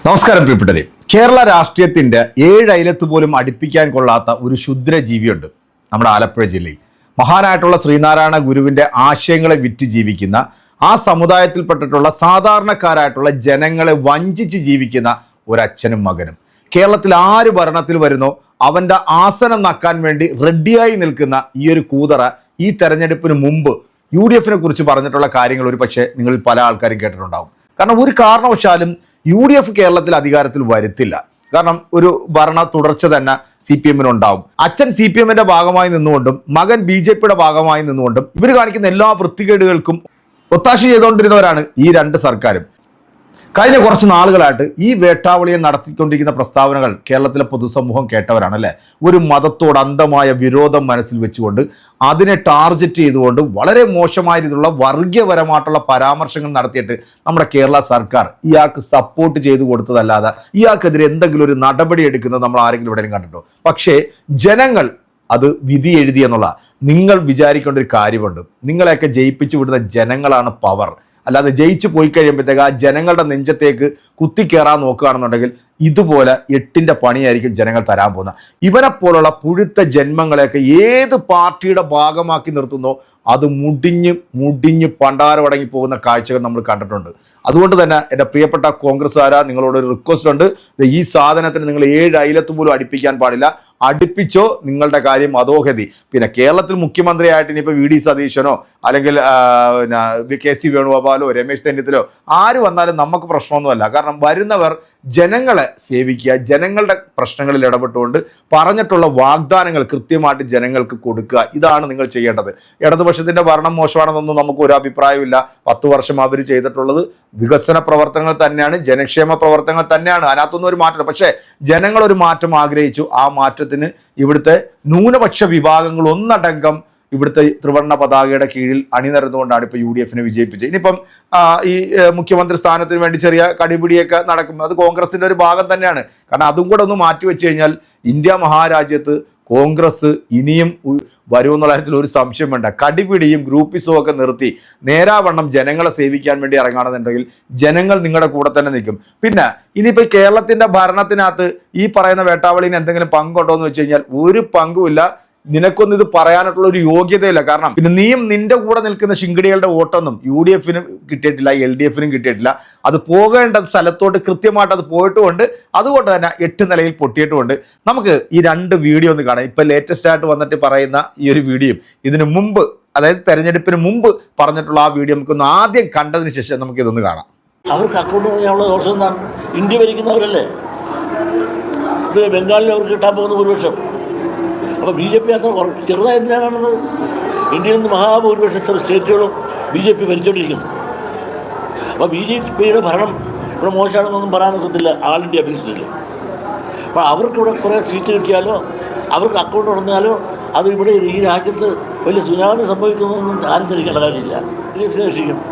നമസ്കാരം പ്രിയപ്പെട്ടവരെ. കേരള രാഷ്ട്രീയത്തിൻ്റെ 7 അയലത്ത് പോലും അടുപ്പിക്കാൻ കൊള്ളാത്ത ഒരു ക്ഷുദ്രജീവിയുണ്ട് നമ്മുടെ ആലപ്പുഴ ജില്ലയിൽ. മഹാനായിട്ടുള്ള ശ്രീനാരായണ ഗുരുവിൻ്റെ ആശയങ്ങളെ വിറ്റ് ജീവിക്കുന്ന, ആ സമുദായത്തിൽപ്പെട്ടിട്ടുള്ള സാധാരണക്കാരായിട്ടുള്ള ജനങ്ങളെ വഞ്ചിച്ച് ജീവിക്കുന്ന ഒരച്ഛനും മകനും. കേരളത്തിൽ ആര് ഭരണത്തിൽ വരുന്നോ അവൻ്റെ ആസനം നക്കാൻ വേണ്ടി റെഡിയായി നിൽക്കുന്ന ഈ ഒരു കൂതറ ഈ തെരഞ്ഞെടുപ്പിന് മുമ്പ് UDF കുറിച്ച് പറഞ്ഞിട്ടുള്ള കാര്യങ്ങൾ ഒരു പക്ഷേ നിങ്ങളിൽ പല ആൾക്കാരും കേട്ടിട്ടുണ്ടാവും. കാരണം ഒരു കാരണവശാലും UDF കേരളത്തിൽ അധികാരത്തിൽ വരുത്തില്ല. കാരണം ഒരു ഭരണ തുടർച്ച തന്നെ CPM-നുണ്ടാവും. അച്ഛൻ CPM-ന്റെ ഭാഗമായി നിന്നുകൊണ്ടും മകൻ BJP-യുടെ ഭാഗമായി നിന്നുകൊണ്ടും ഇവർ കാണിക്കുന്ന എല്ലാ വൃത്തികേടുകൾക്കും ഒത്താശ ചെയ്തുകൊണ്ടിരുന്നവരാണ് ഈ രണ്ട് സർക്കാരും. കഴിഞ്ഞ കുറച്ച് നാളുകളായിട്ട് ഈ വേട്ടാവളിയെ നടത്തിക്കൊണ്ടിരിക്കുന്ന പ്രസ്താവനകൾ കേരളത്തിലെ പൊതുസമൂഹം കേട്ടവരാണ് അല്ലേ. ഒരു മതത്തോട് അന്ധമായ വിരോധം മനസ്സിൽ വെച്ചുകൊണ്ട് അതിനെ ടാർഗറ്റ് ചെയ്തുകൊണ്ട് വളരെ മോശമായ രീതിയിലുള്ള വർഗീയപരമായിട്ടുള്ള പരാമർശങ്ങൾ നടത്തിയിട്ട് നമ്മുടെ കേരള സർക്കാർ ഇയാൾക്ക് സപ്പോർട്ട് ചെയ്തു കൊടുത്തതല്ലാതെ ഇയാൾക്കെതിരെ എന്തെങ്കിലും ഒരു നടപടി എടുക്കുന്നത് നമ്മൾ ആരെങ്കിലും എവിടെയും കണ്ടിട്ടോ? പക്ഷേ ജനങ്ങൾ അത് വിധി എഴുതി എന്നുള്ള നിങ്ങൾ വിചാരിക്കേണ്ട ഒരു കാര്യമുണ്ട്. നിങ്ങളെയൊക്കെ ജയിപ്പിച്ചു വിടുന്ന ജനങ്ങളാണ് പവർ. അല്ലാതെ ജയിച്ചു പോയി കഴിയുമ്പോഴത്തേക്ക് ആ ജനങ്ങളുടെ നെഞ്ചത്തേക്ക് കുത്തിക്കയറാൻ നോക്കുകയാണെന്നുണ്ടെങ്കിൽ ഇതുപോലെ 8ന്റെ പണിയായിരിക്കും ജനങ്ങൾ തരാൻ പോകുന്നത്. ഇവനെപ്പോലുള്ള പുഴുത്ത ജന്മങ്ങളെയൊക്കെ ഏത് പാർട്ടിയുടെ ഭാഗമാക്കി നിർത്തുന്നോ അത് മുടിഞ്ഞ് പണ്ടാരമടങ്ങി പോകുന്ന കാഴ്ചകൾ നമ്മൾ കണ്ടിട്ടുണ്ട്. അതുകൊണ്ട് തന്നെ എൻ്റെ പ്രിയപ്പെട്ട കോൺഗ്രസ്സുകാരാ, നിങ്ങളോടൊരു റിക്വസ്റ്റ് ഉണ്ട്. ഈ സാധനത്തിന് നിങ്ങൾ 7 അയലത്ത് പോലും അടുപ്പിക്കാൻ പാടില്ല. അടുപ്പിച്ചോ നിങ്ങളുടെ കാര്യം അധോഗതി. പിന്നെ കേരളത്തിൽ മുഖ്യമന്ത്രിയായിട്ട് ഇനിയിപ്പോൾ VD സതീശനോ അല്ലെങ്കിൽ KC വേണുഗോപാലോ രമേശ് ചെന്നിത്തലയോ ആര് വന്നാലും നമുക്ക് പ്രശ്നമൊന്നുമല്ല. കാരണം വരുന്നവർ ജനങ്ങളെ സേവിക്കുക, ജനങ്ങളുടെ പ്രശ്നങ്ങളിൽ ഇടപെട്ടുകൊണ്ട് പറഞ്ഞിട്ടുള്ള വാഗ്ദാനങ്ങൾ കൃത്യമായിട്ട് ജനങ്ങൾക്ക് കൊടുക്കുക. ഇതാണ് നിങ്ങൾ ചെയ്യേണ്ടത്. ഇടതുപക്ഷത്തിൻ്റെ ഭരണം മോശമാണെന്നൊന്നും നമുക്ക് ഒരു അഭിപ്രായമില്ല. 10 വർഷം അവർ ചെയ്തിട്ടുള്ളത് വികസന പ്രവർത്തനങ്ങൾ തന്നെയാണ്, ജനക്ഷേമ പ്രവർത്തനങ്ങൾ തന്നെയാണ്. അതിനകത്തൊന്നും ഒരു മാറ്റം. പക്ഷേ ജനങ്ങൾ ഒരു മാറ്റം ആഗ്രഹിച്ചു. ആ മാറ്റത്തിന് ഇവിടുത്തെ ന്യൂനപക്ഷ വിഭാഗങ്ങൾ ഒന്നടങ്കം ഇവിടുത്തെ ത്രിവർണ്ണ പതാകയുടെ കീഴിൽ അണിനിരന്നുകൊണ്ടാണ് ഇപ്പോൾ UDF വിജയിപ്പിച്ചത്. ഇനിയിപ്പം ഈ മുഖ്യമന്ത്രി സ്ഥാനത്തിന് വേണ്ടി ചെറിയ കടിപിടിയൊക്കെ നടക്കും. അത് കോൺഗ്രസിൻ്റെ ഒരു ഭാഗം തന്നെയാണ്. കാരണം അതും കൂടെ ഒന്ന് മാറ്റി വെച്ച് കഴിഞ്ഞാൽ ഇന്ത്യ മഹാരാജ്യത്ത് കോൺഗ്രസ് ഇനിയും വരുമെന്നുള്ള കാര്യത്തിൽ ഒരു സംശയം വേണ്ട. കടിപിടിയും ഗ്രൂപ്പിസവും ഒക്കെ നിർത്തി നേരാവണ്ണം ജനങ്ങളെ സേവിക്കാൻ വേണ്ടി ഇറങ്ങുകയാണെന്നുണ്ടെങ്കിൽ ജനങ്ങൾ നിങ്ങളുടെ കൂടെ തന്നെ നിൽക്കും. പിന്നെ ഇനിയിപ്പോൾ കേരളത്തിൻ്റെ ഭരണത്തിനകത്ത് ഈ പറയുന്ന വേട്ടാവളിന് എന്തെങ്കിലും പങ്കുണ്ടോ എന്ന് വെച്ച് കഴിഞ്ഞാൽ ഒരു പങ്കുമില്ല. നിനക്കൊന്നും ഇത് പറയാനായിട്ടുള്ള ഒരു യോഗ്യതയില്ല. കാരണം പിന്നെ നീയും നിന്റെ കൂടെ നിൽക്കുന്ന ശിങ്കിടികളുടെ വോട്ടൊന്നും UDF കിട്ടിയിട്ടില്ല, LDF കിട്ടിയിട്ടില്ല. അത് പോകേണ്ട സ്ഥലത്തോട്ട് കൃത്യമായിട്ട് അത് പോയിട്ടുമുണ്ട്. അതുകൊണ്ട് തന്നെ 8 നിലയിൽ പൊട്ടിയിട്ടുമുണ്ട്. നമുക്ക് ഈ 2 വീഡിയോ ഒന്ന് കാണാം. ഇപ്പം ലേറ്റസ്റ്റ് ആയിട്ട് വന്നിട്ട് പറയുന്ന ഈ ഒരു വീഡിയോയും ഇതിനു മുമ്പ്, അതായത് തെരഞ്ഞെടുപ്പിന് മുമ്പ് പറഞ്ഞിട്ടുള്ള ആ വീഡിയോ നമുക്കൊന്ന് ആദ്യം കണ്ടതിന് ശേഷം നമുക്ക് ഇതൊന്ന് കാണാം. അവർക്ക് അക്കൗണ്ട് ചെയ്യാനുള്ള ദോഷം എന്താണ്? ഇന്ത്യ ഭരിക്കുന്നവരല്ലേ. ബംഗാളിൽ അവർക്ക് കിട്ടാൻ പോകുന്ന ഭൂരിപക്ഷം. അപ്പോൾ BJP അത്ര ചെറുതായി എന്തിനാണ് കാണുന്നത്? ഇന്ത്യയിൽ നിന്ന് മഹാഭൂരിപക്ഷം സ്റ്റേറ്റുകളും BJP ഭരിച്ചുകൊണ്ടിരിക്കുന്നു. അപ്പോൾ BJPയുടെ ഭരണം ഇവിടെ മോശമാണെന്നൊന്നും പറയാനൊക്കത്തില്ല ആൾ ഇന്ത്യ അപേക്ഷിച്ചില്ല. അപ്പോൾ അവർക്കിവിടെ കുറേ സീറ്റ് കിട്ടിയാലോ അവർക്ക് അക്കൗണ്ട് തുറന്നാലോ അത് ഇവിടെ ഈ രാജ്യത്ത് വലിയ സുനാമി സംഭവിക്കുന്നൊന്നും ആരും ധരിക്കേണ്ട കാര്യമില്ല. രക്ഷിക്കണം.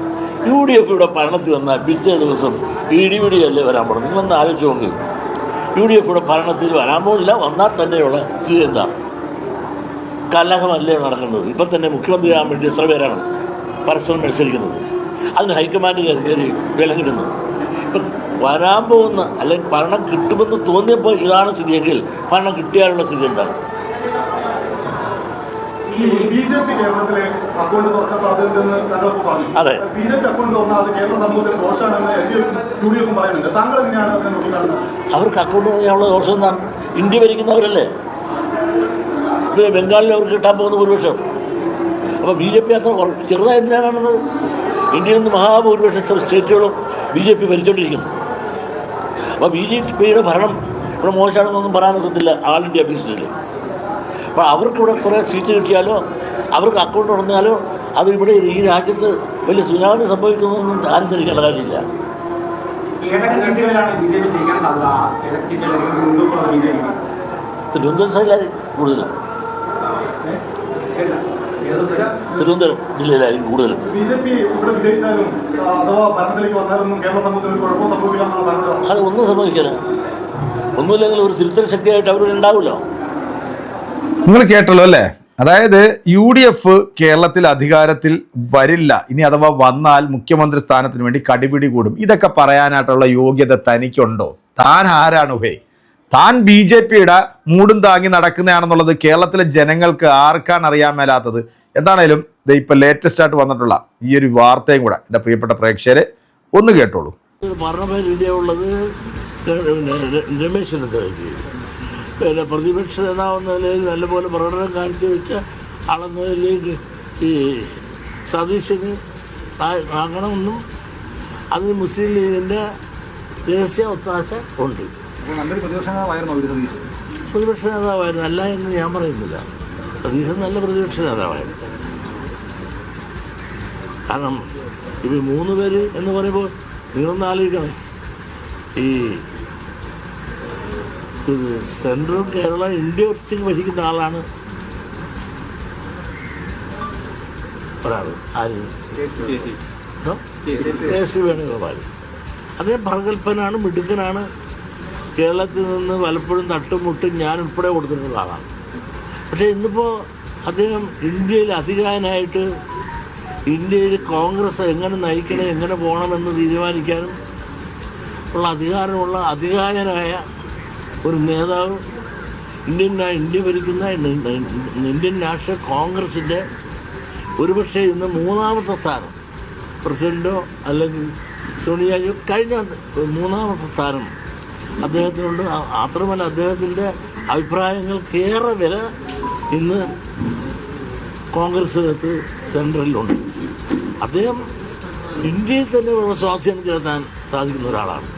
UDF ഇവിടെ ഭരണത്തിൽ വന്നാൽ പിറ്റേ ദിവസം ഇടിപിടിയല്ലേ വരാൻ പോകുന്നത്. നിങ്ങളൊന്ന് ആലോചിച്ച് നോക്കി. UDF ഇവിടെ ഭരണത്തിൽ വരാൻ പോകില്ല. വന്നാൽ തന്നെയുള്ള സ്ഥിതി എന്താണ്? കലഹമല്ലേ നടക്കുന്നത്. ഇപ്പം തന്നെ മുഖ്യമന്ത്രിയാകാൻ വേണ്ടി എത്ര പേരാണ് പരസ്പരം മത്സരിക്കുന്നത്? അതിന് ഹൈക്കമാൻഡ് കയറി വിലങ്ങിടുന്നത്. ഇപ്പം വരാൻ പോകുന്ന അല്ലെങ്കിൽ ഭരണം കിട്ടുമെന്ന് തോന്നിയപ്പോൾ ഇതാണ് സ്ഥിതിയെങ്കിൽ ഭരണം കിട്ടിയാലുള്ള സ്ഥിതി എന്താണ്? അതെ, അവർക്ക് അക്കൗണ്ട് ചെയ്യാനുള്ള ദോഷം എന്താണ്? ഇന്ത്യ ഭരിക്കുന്നവരല്ലേ. ബംഗാളിൽ അവർക്ക് കിട്ടാൻ പോകുന്ന ഭൂരിപക്ഷം. അപ്പോൾ BJP അത്ര ചെറുതായി എന്തിനാണ് കാണുന്നത്? ഇന്ത്യയിൽ നിന്ന് മഹാഭൂരിപക്ഷം സ്റ്റേറ്റുകളും BJP ഭരിച്ചുകൊണ്ടിരിക്കുന്നു. അപ്പോൾ BJPയുടെ ഭരണം ഇവിടെ മോശമാണെന്നൊന്നും പറയാനൊക്കത്തില്ല ആൾ ഇന്ത്യ അപേക്ഷിച്ചില്ല. അപ്പോൾ അവർക്കിവിടെ കുറേ സീറ്റ് കിട്ടിയാലോ അവർക്ക് അക്കൗണ്ട് തുറന്നാലോ അത് ഇവിടെ ഈ രാജ്യത്ത് വലിയ സുനാമി സംഭവിക്കുന്നൊന്നും ആരും ധരിക്കേണ്ട കാര്യമില്ല. തിരുവനന്തപുരം സൈഡിലായിരിക്കും കൂടുതലും. തിരുവനന്തപുരം ജില്ലയിലായിരിക്കും കൂടുതലും. അത് ഒന്നും സംഭവിക്കില്ല. ഒന്നുമില്ലെങ്കിൽ ഒരു തിരുത്തൽ ശക്തിയായിട്ട് അവർ ഉണ്ടാവുമല്ലോ. നിങ്ങൾ കേട്ടല്ലോ അല്ലേ? അതായത് UDF കേരളത്തിൽ അധികാരത്തിൽ വരില്ല, ഇനി അഥവാ വന്നാൽ മുഖ്യമന്ത്രി സ്ഥാനത്തിന് വേണ്ടി കടിപിടി കൂടും. ഇതൊക്കെ പറയാനായിട്ടുള്ള യോഗ്യത തനിക്കുണ്ടോ? താൻ ആരാണ് ഹേ? താൻ BJPയുടെ മൂടും താങ്ങി നടക്കുന്നതാണെന്നുള്ളത് കേരളത്തിലെ ജനങ്ങൾക്ക് ആർക്കാണ് അറിയാൻ മേലാത്തത്? എന്താണേലും ഇത് ഇപ്പം ലേറ്റസ്റ്റ് ആയിട്ട് വന്നിട്ടുള്ള ഈ ഒരു വാർത്തയും കൂടെ എൻ്റെ പ്രിയപ്പെട്ട പ്രേക്ഷകരെ ഒന്ന് കേട്ടോളൂ. ഭരണപരിചയമുള്ളത് രമേശ് ചെന്നിത്തലയ്ക്ക്, പിന്നെ പ്രതിപക്ഷ നേതാവെന്ന നിലയിൽ നല്ലപോലെ പ്രകടനം കാണിച്ചു വെച്ച ആളെന്ന നിലയിലേക്ക് ഈ സതീശന് ആകണമെന്നും അതിന് മുസ്ലിം ലീഗിൻ്റെ രഹസ്യ ഒത്താശ ഉണ്ട്. നല്ലൊരു പ്രതിപക്ഷ നേതാവായിരുന്നു പ്രതിപക്ഷ നേതാവായിരുന്നു, അല്ല എന്ന് ഞാൻ പറയുന്നില്ല. സതീശൻ നല്ല പ്രതിപക്ഷ നേതാവായിരുന്നു. കാരണം ഇവർ 3 പേര് എന്ന് പറയുമ്പോൾ നിങ്ങളൊന്ന് ആലോചിക്കണം, ഈ സെൻട്രൽ കേരള ഇന്ത്യ ഒറ്റയ്ക്ക് ഭരിക്കുന്ന ആളാണ് ഒരാൾ. ആര്? KC വേണുഗോപാൽ. അദ്ദേഹം പ്രഗത്ഭനാണ്, മിടുക്കനാണ്. കേരളത്തിൽ നിന്ന് പലപ്പോഴും തട്ടുമുട്ടും ഞാൻ ഉൾപ്പെടെ കൊടുത്തിട്ടുള്ള ആളാണ്. പക്ഷേ ഇന്നിപ്പോൾ അദ്ദേഹം ഇന്ത്യയിൽ അധികായനായിട്ട് ഇന്ത്യയിൽ കോൺഗ്രസ് എങ്ങനെ നയിക്കണം, എങ്ങനെ പോകണമെന്ന് തീരുമാനിക്കാനും ഉള്ള അധികാരമുള്ള അധികായനായ ഒരു നേതാവ്, ഇന്ത്യ ഭരിക്കുന്ന ഇന്ത്യൻ നാഷണൽ കോൺഗ്രസിൻ്റെ ഒരുപക്ഷെ ഇന്ന് 3ാമത്തെ സ്ഥാനം, പ്രസിഡൻറ്റോ അല്ലെങ്കിൽ സോണിയാജിയോ കഴിഞ്ഞ 3ാമത്തെ സ്ഥാനം അദ്ദേഹത്തിനുണ്ട്. മാത്രമല്ല അദ്ദേഹത്തിൻ്റെ അഭിപ്രായങ്ങൾക്കേറെ വില ഇന്ന് കോൺഗ്രസിനകത്ത് സെൻട്രലിലുണ്ട്. അദ്ദേഹം ഇന്ത്യയിൽ തന്നെ വളരെ സ്വാധീനം ചെലുത്താൻ സാധിക്കുന്ന ഒരാളാണ്.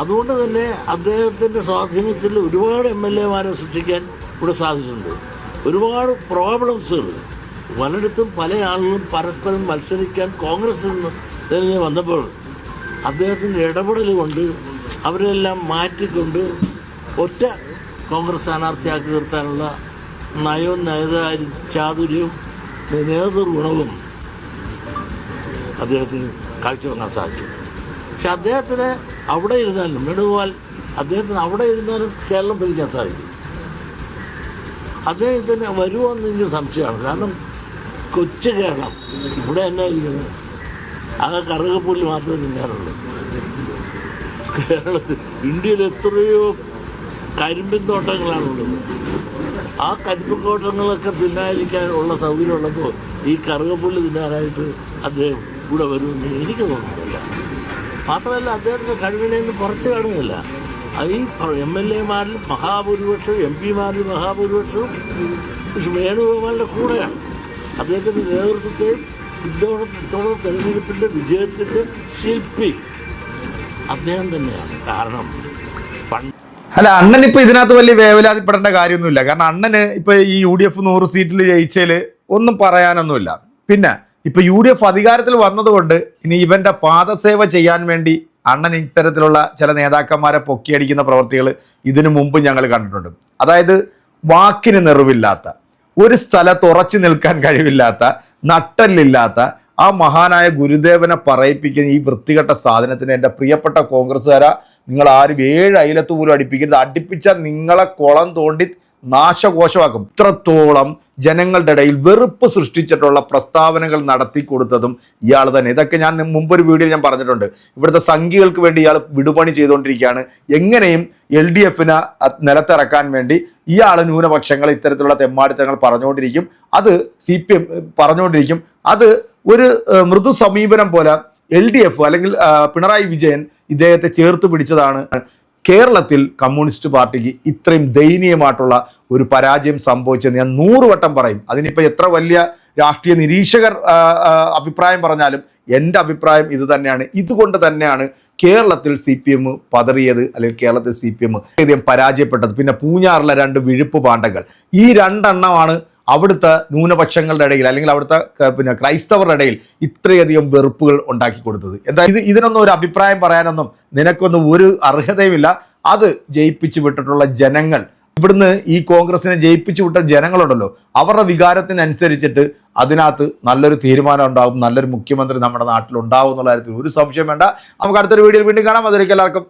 അതുകൊണ്ട് തന്നെ അദ്ദേഹത്തിൻ്റെ സ്വാധീനത്തിൽ ഒരുപാട് MLA-മാരെ സൃഷ്ടിക്കാൻ ഇവിടെ സാധിച്ചിട്ടുണ്ട്. ഒരുപാട് പ്രോബ്ലംസുകൾ പലയിടത്തും പല ആളുകളും പരസ്പരം മത്സരിക്കാൻ കോൺഗ്രസിൽ നിന്ന് വന്നപ്പോൾ അദ്ദേഹത്തിൻ്റെ ഇടപെടൽ കൊണ്ട് അവരെല്ലാം മാറ്റിക്കൊണ്ട് ഒറ്റ കോൺഗ്രസ് സ്ഥാനാർത്ഥിയാക്കി നിർത്താനുള്ള നയവും ചാതുര്യവും നേതൃഗുണവും അദ്ദേഹത്തിന് കാഴ്ചവെക്കാൻ സാധിച്ചു. പക്ഷെ അദ്ദേഹത്തിന് അവിടെ ഇരുന്നാലും വേണുഗോപാൽ അദ്ദേഹത്തിന് അവിടെ ഇരുന്നാലും കേരളം ഭരിക്കാൻ സാധിക്കും. അദ്ദേഹത്തിന് വരുമോ എന്നെങ്കിലും സംശയമാണ്. കാരണം കൊച്ചു കേരളം ഇവിടെ തന്നെ ഇരിക്കുന്നത് ആകെ കറുകപ്പുല്ല് മാത്രമേ തിന്നാറുള്ളൂ. കേരളത്തിൽ ഇന്ത്യയിൽ എത്രയോ കരിമ്പിൻ തോട്ടങ്ങളാണുള്ളത്. ആ കരിമ്പിൻ തോട്ടങ്ങളൊക്കെ തിന്നാതിരിക്കാനുള്ള സൗകര്യമുള്ളപ്പോൾ ഈ കറുകപ്പുല്ല് തിന്നാനായിട്ട് അദ്ദേഹം ഇവിടെ വരുമെന്ന് എനിക്ക് തോന്നുന്നില്ല. മാത്രമല്ല അദ്ദേഹത്തിൻ്റെ കഴിവിനെയൊന്നും കുറച്ച് കാണുന്നില്ല. ഈ MLA-മാരിൽ മഹാഭൂരിപക്ഷവും MP-മാരിൽ മഹാഭൂരിപക്ഷവും വേണുഗോപാലിൻ്റെ കൂടെയാണ്. അദ്ദേഹത്തിൻ്റെ നേതൃത്വത്തെയും ഇത്തവണ തെരഞ്ഞെടുപ്പിൻ്റെ വിജയത്തിൻ്റെ ശില്പി അദ്ദേഹം തന്നെയാണ്. കാരണം അല്ല, അണ്ണൻ ഇപ്പൊ ഇതിനകത്ത് വലിയ വേവലാതിപ്പെടേണ്ട കാര്യമൊന്നുമില്ല. കാരണം അണ്ണന് ഇപ്പൊ ഈ UDF 100 സീറ്റിൽ ജയിച്ചതിൽ ഒന്നും പറയാനൊന്നുമില്ല. പിന്നെ ഇപ്പൊ UDF അധികാരത്തിൽ വന്നതുകൊണ്ട് ഇനി ഇവന്റെ പാദസേവ ചെയ്യാൻ വേണ്ടി അണ്ണൻ ഇത്തരത്തിലുള്ള ചില നേതാക്കന്മാരെ പൊക്കിയടിക്കുന്ന പ്രവൃത്തികൾ ഇതിനു മുമ്പ് ഞങ്ങൾ കണ്ടിട്ടുണ്ട്. അതായത് വാക്കിന് നിറവില്ലാത്ത, ഒരു സ്ഥലത്ത് ഉറച്ചു നിൽക്കാൻ കഴിവില്ലാത്ത, നട്ടല്ലില്ലാത്ത ആ മഹാനായ ഗുരുദേവനെ പറയിപ്പിക്കുന്ന ഈ വൃത്തികെട്ട സാധനത്തിന് എൻ്റെ പ്രിയപ്പെട്ട കോൺഗ്രസ്സുകാരാ, നിങ്ങൾ ആരും 7 അയലത്ത് പോലും അടുപ്പിക്കരുത്. അടുപ്പിച്ചാൽ നിങ്ങളെ കുളം തോണ്ടി നാശകോശമാക്കും. ഇത്രത്തോളം ജനങ്ങളുടെ ഇടയിൽ വെറുപ്പ് സൃഷ്ടിച്ചിട്ടുള്ള പ്രസ്താവനകൾ നടത്തി കൊടുത്തതും ഇയാൾ തന്നെ. ഇതൊക്കെ ഞാൻ മുമ്പൊരു വീഡിയോ ഞാൻ പറഞ്ഞിട്ടുണ്ട്. ഇവിടുത്തെ സംഘികൾക്ക് വേണ്ടി ഇയാൾ വിടുപണി ചെയ്തുകൊണ്ടിരിക്കുകയാണ്. എങ്ങനെയും LDF-നെ നിലത്തിറക്കാൻ വേണ്ടി ഇയാൾ ന്യൂനപക്ഷങ്ങൾ ഇത്തരത്തിലുള്ള തെമ്മാടിത്തങ്ങൾ പറഞ്ഞുകൊണ്ടിരിക്കും. അത് CPM പറഞ്ഞുകൊണ്ടിരിക്കും. അത് ഒരു മൃദു സമീപനം പോലെ LDF അല്ലെങ്കിൽ പിണറായി വിജയൻ ഇദ്ദേഹത്തെ ചേർത്ത് പിടിച്ചതാണ് കേരളത്തിൽ കമ്മ്യൂണിസ്റ്റ് പാർട്ടിക്ക് ഇത്രയും ദയനീയമായിട്ടുള്ള ഒരു പരാജയം സംഭവിച്ചെന്ന് ഞാൻ 100 വട്ടം പറയും. അതിനിപ്പോൾ എത്ര വലിയ രാഷ്ട്രീയ നിരീക്ഷകർ അഭിപ്രായം പറഞ്ഞാലും എൻ്റെ അഭിപ്രായം ഇത് തന്നെയാണ്. ഇതുകൊണ്ട് തന്നെയാണ് കേരളത്തിൽ CPM പതറിയത്, അല്ലെങ്കിൽ കേരളത്തിൽ CPM പരാജയപ്പെട്ടത്. പിന്നെ പൂഞ്ഞാറിലെ 2 വിഴുപ്പ് പാണ്ഡങ്ങൾ, ഈ 2 എണ്ണമാണ് അവിടുത്തെ ന്യൂനപക്ഷങ്ങളുടെ ഇടയിൽ അല്ലെങ്കിൽ അവിടുത്തെ ക്രൈസ്തവരുടെ ഇടയിൽ ഇത്രയധികം വെറുപ്പുകൾ ഉണ്ടാക്കി കൊടുത്തത്. എന്താ ഇതിനൊന്നും ഒരു അഭിപ്രായം പറയാനൊന്നും നിനക്കൊന്നും ഒരു അർഹതയുമില്ല. അത് ജയിപ്പിച്ചു വിട്ടിട്ടുള്ള ജനങ്ങൾ, ഇവിടുന്ന് ഈ കോൺഗ്രസിനെ ജയിപ്പിച്ചു വിട്ട ജനങ്ങളുണ്ടല്ലോ, അവരുടെ വികാരത്തിനനുസരിച്ചിട്ട് അതിനകത്ത് നല്ലൊരു തീരുമാനം ഉണ്ടാകും, നല്ലൊരു മുഖ്യമന്ത്രി നമ്മുടെ നാട്ടിൽ ഉണ്ടാവും എന്നുള്ള കാര്യത്തിൽ ഒരു സംശയം വേണ്ട. നമുക്ക് അടുത്തൊരു വീഡിയോയിൽ വീണ്ടും കാണാം. അതിലേക്ക് എല്ലാവർക്കും